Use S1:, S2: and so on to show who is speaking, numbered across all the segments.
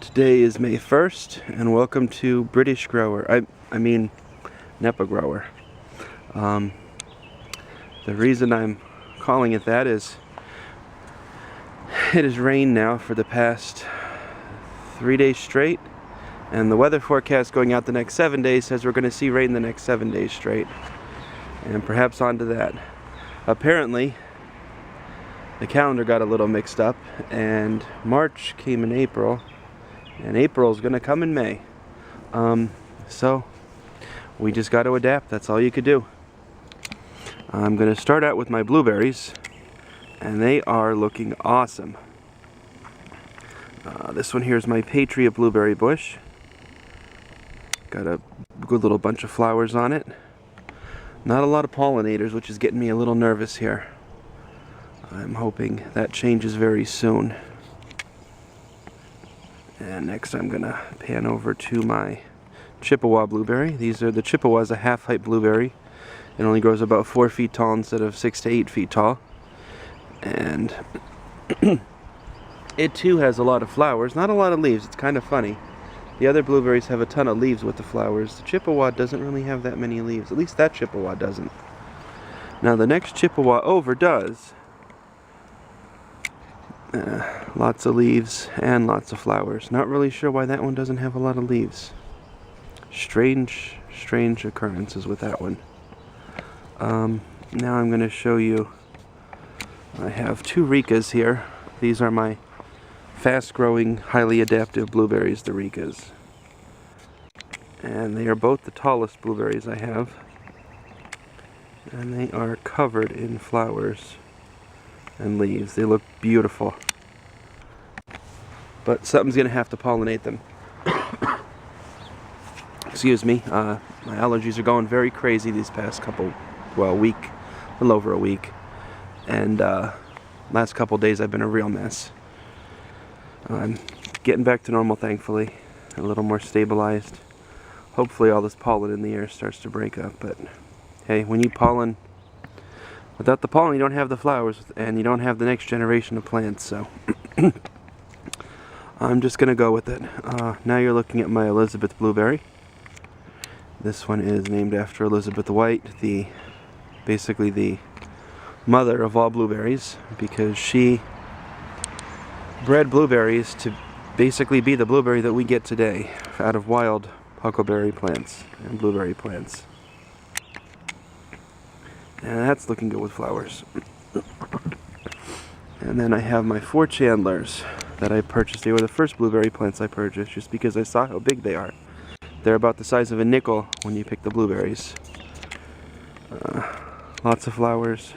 S1: Today is May 1st, and welcome to British Grower. I mean, Nepa Grower. The reason I'm calling it that is it has rained now for the past 3 days straight, and the weather forecast going out the next 7 days says we're going to see rain the next 7 days straight, and perhaps onto that. Apparently, the calendar got a little mixed up, and March came in April, and April is going to come in May. So we just got to adapt. That's all you could do. I'm going to start out with my blueberries, and they are looking awesome. This one here is my Patriot blueberry bush. Got a good little bunch of flowers on it. Not a lot of pollinators, which is getting me a little nervous here. I'm hoping that changes very soon. And next I'm going to pan over to my Chippewa blueberry. These are the Chippewa's a half-height blueberry. It only grows about 4 feet tall instead of 6 to 8 feet tall. And it too has a lot of flowers, not a lot of leaves. It's kind of funny. The other blueberries have a ton of leaves with the flowers. The Chippewa doesn't really have that many leaves. At least that Chippewa doesn't. Now the next Chippewa over does. Lots of leaves and lots of flowers. Not really sure why that one doesn't have a lot of leaves. Strange occurrences with that one. Now I'm going to show you, I have two Ricas here. These are my fast-growing, highly adaptive blueberries, the Ricas. And they are both the tallest blueberries I have. And they are covered in flowers and leaves. They look beautiful. But something's going to have to pollinate them. Excuse me. My allergies are going very crazy these past week, a little over a week. And last couple days I've been a real mess. I'm getting back to normal, thankfully. A little more stabilized. Hopefully all this pollen in the air starts to break up. But hey, we need pollen. Without the pollen, you don't have the flowers, and you don't have the next generation of plants, so I'm just going to go with it. Now you're looking at my Elizabeth blueberry. This one is named after Elizabeth White, basically the mother of all blueberries, because she bred blueberries to basically be the blueberry that we get today out of wild huckleberry plants and blueberry plants. And that's looking good with flowers. And then I have my 4 Chandlers that I purchased. They were the first blueberry plants I purchased just because I saw how big they are. They're about the size of a nickel when you pick the blueberries. Lots of flowers.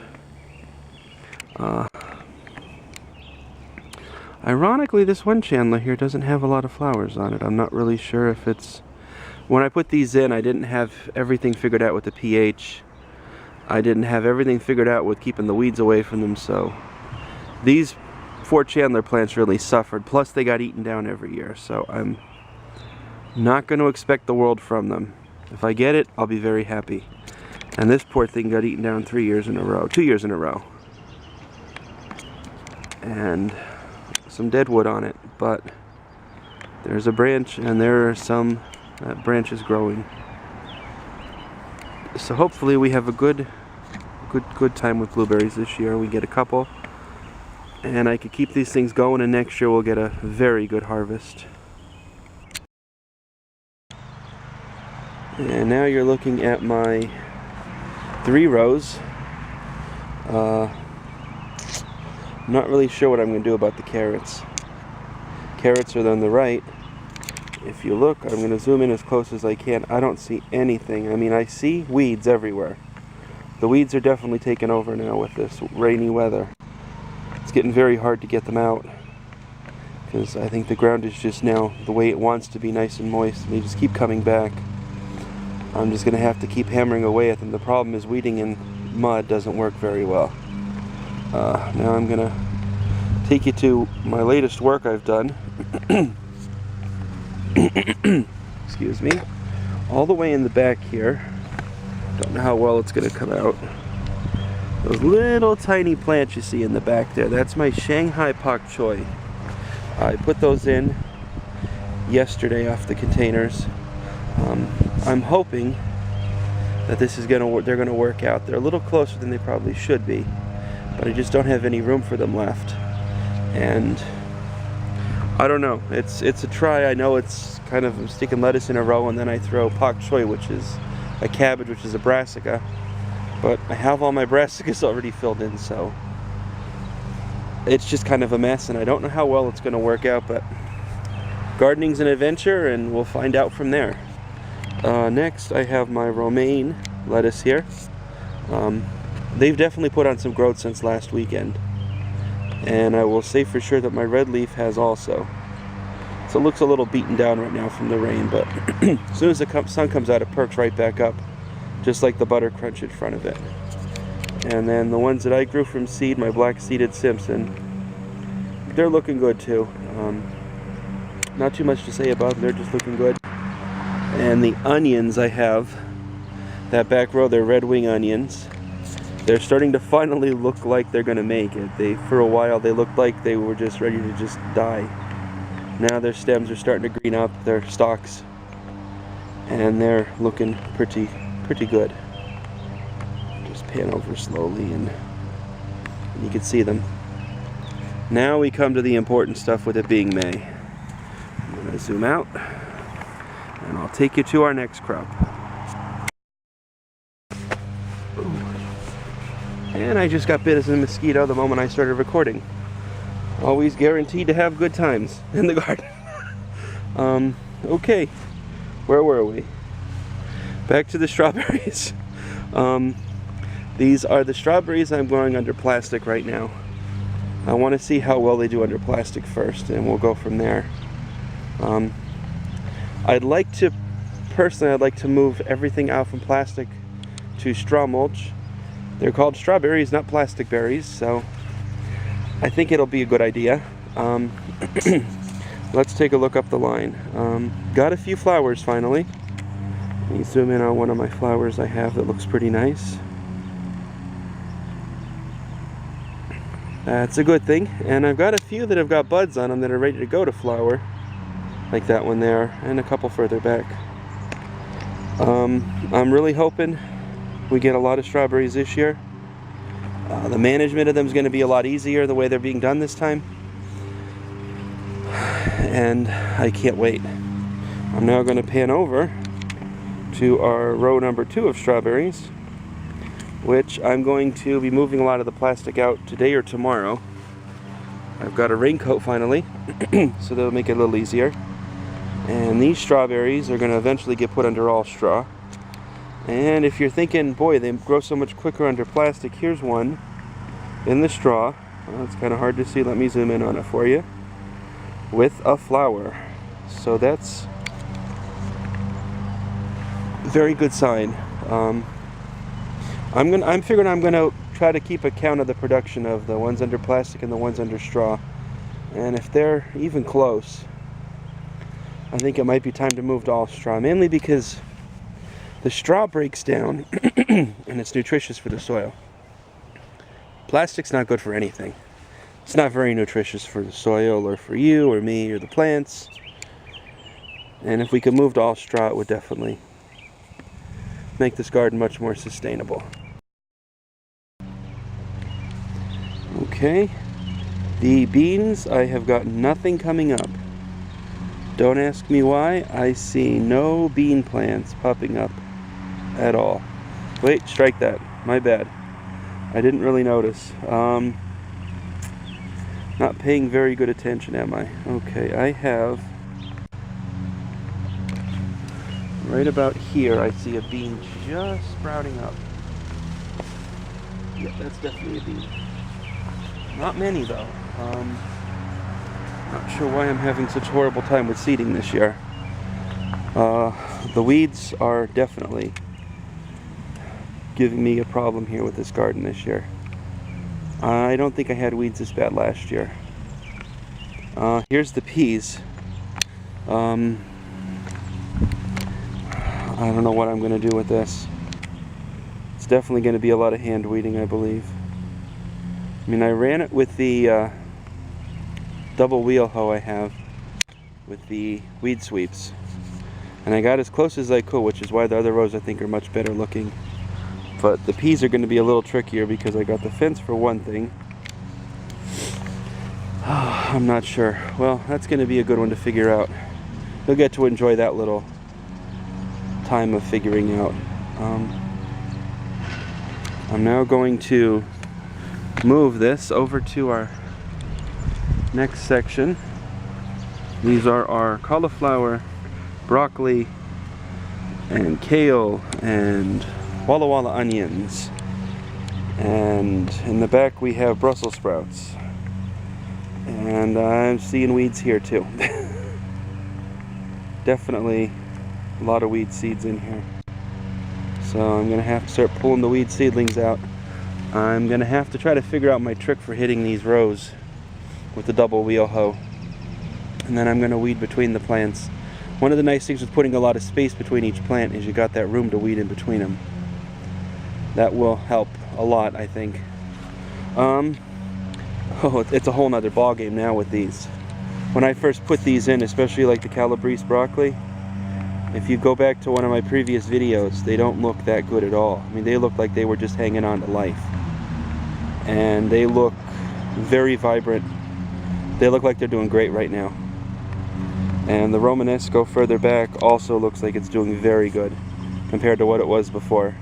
S1: Ironically, this one Chandler here doesn't have a lot of flowers on it. I'm not really sure if it's... When I put these in, I didn't have everything figured out with the pH. I didn't have everything figured out with keeping the weeds away from them, so these 4 Chandler plants really suffered. Plus they got eaten down every year, so I'm not going to expect the world from them. If I get it, I'll be very happy. And this poor thing got eaten down 2 years in a row. And some dead wood on it, but there's a branch, and there are some, that branch is growing. So hopefully we have a good time with blueberries this year. We get a couple, and I could keep these things going, and next year we'll get a very good harvest. And now you're looking at my 3 rows. I'm not really sure what I'm going to do about the carrots. Carrots are on the right. If you look, I'm going to zoom in as close as I can. I don't see anything. I mean, I see weeds everywhere. The weeds are definitely taking over now with this rainy weather. It's getting very hard to get them out, because I think the ground is just now the way it wants to be, nice and moist, and they just keep coming back. I'm just going to have to keep hammering away at them. The problem is weeding in mud doesn't work very well. Now I'm going to take you to my latest work I've done. Excuse me. All the way in the back here. Don't know how well it's going to come out. Those little tiny plants you see in the back there, that's my Shanghai Pak Choi. I put those in, yesterday off the containers. I'm hoping that this is they're gonna work out. They're a little closer than they probably should be, but I just don't have any room for them left. And I don't know. It's a try. I know it's kind of, I'm sticking lettuce in a row, and then I throw pak choi, which is a cabbage, which is a brassica. But I have all my brassicas already filled in, so it's just kind of a mess, and I don't know how well it's going to work out, but gardening's an adventure, and we'll find out from there. Next, I have my romaine lettuce here. They've definitely put on some growth since last weekend, and I will say for sure that my red leaf has also. So it looks a little beaten down right now from the rain, but as soon as the sun comes out, it perks right back up, just like the butter crunch in front of it. And then the ones that I grew from seed, my black seeded Simpson, they're looking good too. Not too much to say about them, they're just looking good. And the onions I have, that back row, they're red wing onions. They're starting to finally look like they're gonna make it. For a while they looked like they were just ready to just die. Now their stems are starting to green up, their stalks, and they're looking pretty good. Just pan over slowly and you can see them. Now we come to the important stuff, with it being May. I'm going to zoom out and I'll take you to our next crop. And I just got bit as a mosquito the moment I started recording. Always guaranteed to have good times in the garden. Okay, where were we? Back to the strawberries. These are the strawberries I'm growing under plastic right now. I want to see how well they do under plastic first, and we'll go from there. I'd like to move everything out from plastic to straw mulch. They're called strawberries, not plastic berries, so I think it'll be a good idea. Let's take a look up the line. Got a few flowers finally. Let me zoom in on one of my flowers I have that looks pretty nice. That's a good thing. And I've got a few that have got buds on them that are ready to go to flower, like that one there, and a couple further back. I'm really hoping we get a lot of strawberries this year. The management of them is going to be a lot easier the way they're being done this time. And I can't wait. I'm now going to pan over to our row number 2 of strawberries, which I'm going to be moving a lot of the plastic out today or tomorrow. I've got a raincoat finally, so that'll make it a little easier. And these strawberries are going to eventually get put under all straw. And if you're thinking, boy, they grow so much quicker under plastic, here's one in the straw. Well, it's kind of hard to see. Let me zoom in on it for you. With a flower. So that's a very good sign. I'm figuring I'm gonna try to keep account of the production of the ones under plastic and the ones under straw. And if they're even close, I think it might be time to move to all straw, mainly because the straw breaks down and it's nutritious for the soil. Plastic's not good for anything. It's not very nutritious for the soil or for you or me or the plants. And if we could move to all straw, it would definitely make this garden much more sustainable. Okay, the beans, I have got nothing coming up. Don't ask me why. I see no bean plants popping up at all. Wait, strike that. My bad. I didn't really notice. Not paying very good attention, am I? Okay, I have right about here, I see a bean just sprouting up. Yeah, that's definitely a bean. Not many though. Not sure why I'm having such a horrible time with seeding this year. The weeds are definitely giving me a problem here with this garden this year. I don't think I had weeds this bad last year. Here's the peas. I don't know what I'm going to do with this. It's definitely going to be a lot of hand weeding, I believe. I mean, I ran it with the double wheel hoe I have, with the weed sweeps. And I got as close as I could, which is why the other rows I think are much better looking. But the peas are going to be a little trickier because I got the fence for one thing. I'm not sure. Well, that's going to be a good one to figure out. You'll get to enjoy that little time of figuring out. I'm now going to move this over to our next section. These are our cauliflower, broccoli, and kale, and Walla Walla onions. And in the back we have Brussels sprouts. And I'm seeing weeds here too. Definitely a lot of weed seeds in here. So I'm going to have to start pulling the weed seedlings out. I'm going to have to try to figure out my trick for hitting these rows with the double wheel hoe. And then I'm going to weed between the plants. One of the nice things with putting a lot of space between each plant is you got that room to weed in between them. That will help a lot, I think. It's a whole nother ball game now with these. When I first put these in, especially like the Calabrese broccoli, if you go back to one of my previous videos, they don't look that good at all. I mean, they look like they were just hanging on to life. And they look very vibrant. They look like they're doing great right now. And the Romanesco further back also looks like it's doing very good compared to what it was before.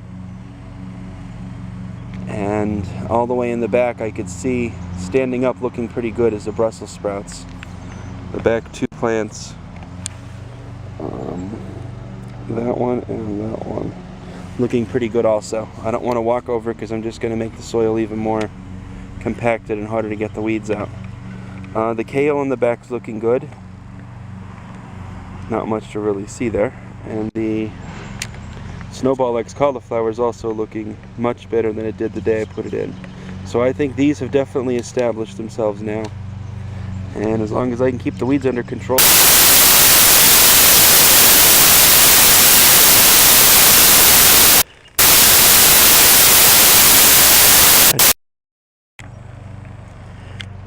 S1: And all the way in the back I could see standing up looking pretty good is the Brussels sprouts. The back two plants, that one and that one, looking pretty good also. I don't want to walk over because I'm just going to make the soil even more compacted and harder to get the weeds out. The kale in the back is looking good. Not much to really see there. And the Snowball X cauliflower is also looking much better than it did the day I put it in. So I think these have definitely established themselves now. And as long as I can keep the weeds under control.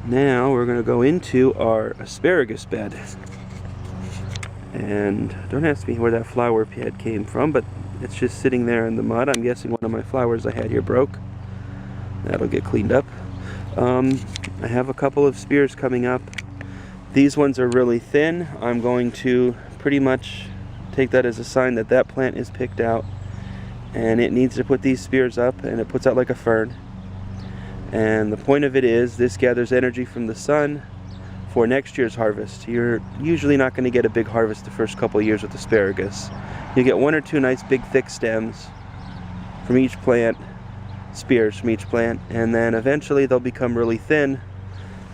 S1: Now we're going to go into our asparagus bed. And don't ask me where that flower head came from, but it's just sitting there in the mud. I'm guessing one of my flowers I had here broke. That'll get cleaned up. I have a couple of spears coming up. These ones are really thin. I'm going to pretty much take that as a sign that that plant is picked out. And it needs to put these spears up, and it puts out like a fern. And the point of it is, this gathers energy from the sun for next year's harvest. You're usually not going to get a big harvest the first couple of years with asparagus. You get one or two nice big thick stems from each plant, spears from each plant, and then eventually they'll become really thin,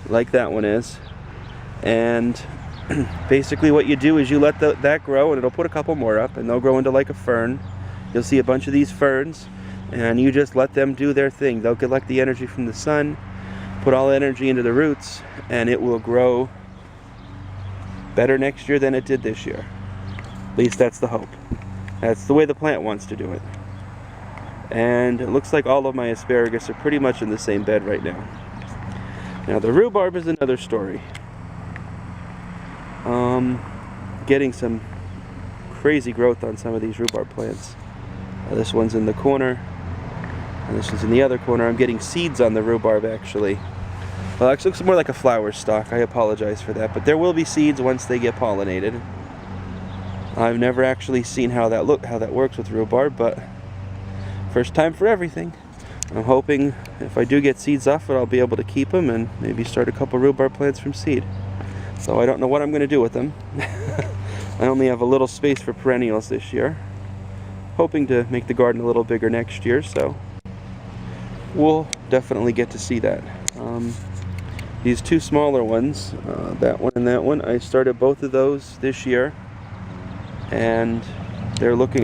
S1: like that one is. And basically what you do is you let that grow, and it'll put a couple more up, and they'll grow into like a fern. You'll see a bunch of these ferns, and you just let them do their thing. They'll collect the energy from the sun, put all the energy into the roots, and it will grow better next year than it did this year. At least that's the hope. That's the way the plant wants to do it. And it looks like all of my asparagus are pretty much in the same bed right now. Now the rhubarb is another story. Getting some crazy growth on some of these rhubarb plants. This one's in the corner, and this one's in the other corner. I'm getting seeds on the rhubarb actually. Well, actually it looks more like a flower stalk. I apologize for that, but there will be seeds once they get pollinated. I've never actually seen how that works with rhubarb, but first time for everything. I'm hoping if I do get seeds off it, I'll be able to keep them and maybe start a couple rhubarb plants from seed. So I don't know what I'm going to do with them. I only have a little space for perennials this year. Hoping to make the garden a little bigger next year, so we'll definitely get to see that. These two smaller ones, that one and that one, I started both of those this year, and they're looking